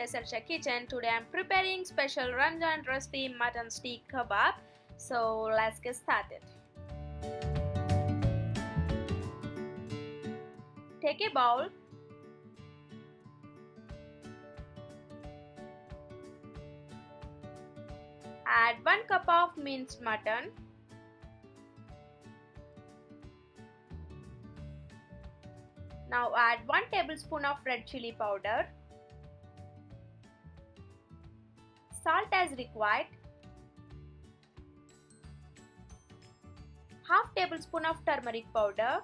Havilah Elsha kitchen. Today I'm preparing special Ramdan recipe Mutton Seekh Kabab. So let's get started. Take a bowl. Add 1 cup of minced mutton. Now add 1 tablespoon of red chilli powder. Salt as required. Half tablespoon of turmeric powder.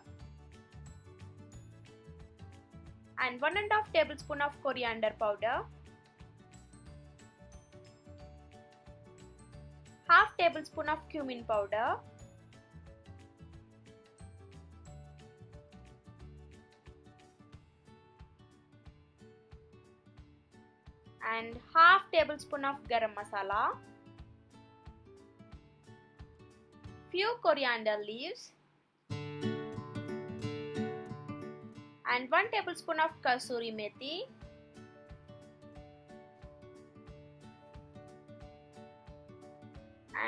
And 1½ tablespoon of coriander powder. Half tablespoon of cumin powder. And half tablespoon of garam masala. Few coriander leaves. And 1 tablespoon of KASTURI methi.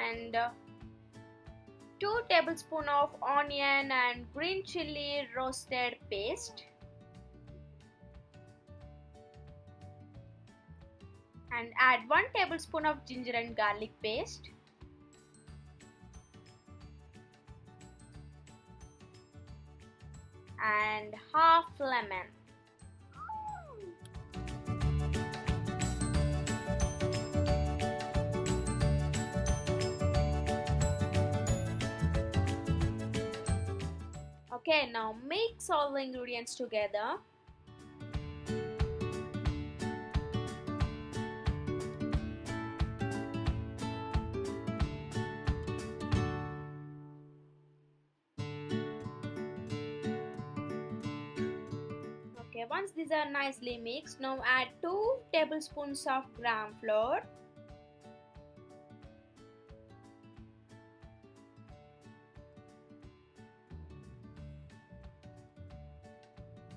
And 2 tablespoons of onion and green chilli roasted paste. And add 1 tablespoon of ginger and garlic paste. And half lemon. Okay, now mix all the ingredients together. Okay, once these are nicely mixed, now add 2 tablespoons of gram flour.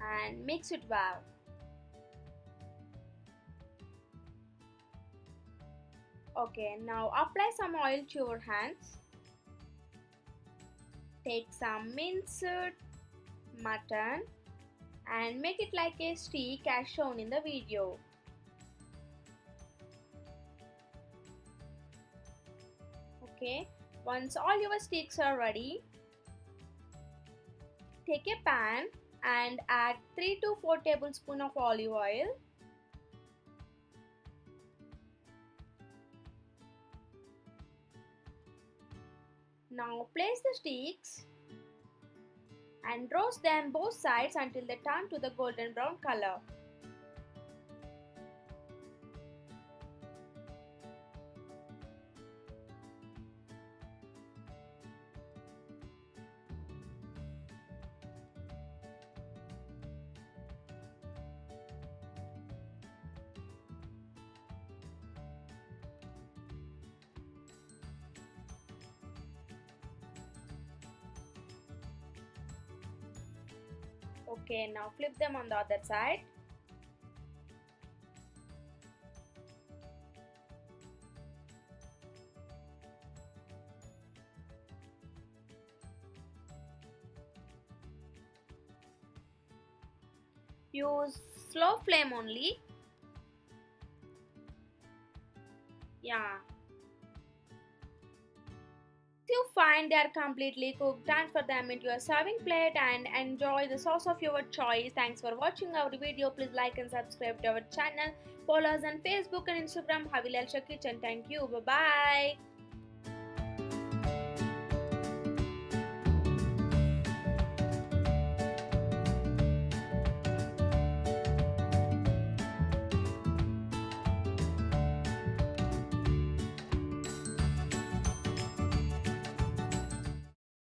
And mix it well. Okay, now apply some oil to your hands. Take some minced mutton and make it like a stick as shown in the video. Okay, once all your sticks are ready, take a pan and add 3 to 4 tablespoons of olive oil. Now place the sticks and roast them both sides until they turn to the golden brown color. Okay, now flip them on the other side. Use slow flame only. Yeah. If you find they are completely cooked, transfer them into a serving plate and enjoy the sauce of your choice. Thanks for watching our video. Please like and subscribe to our channel. Follow us on Facebook and Instagram, Havilah Elsha Kitchen. Thank you. Bye-bye.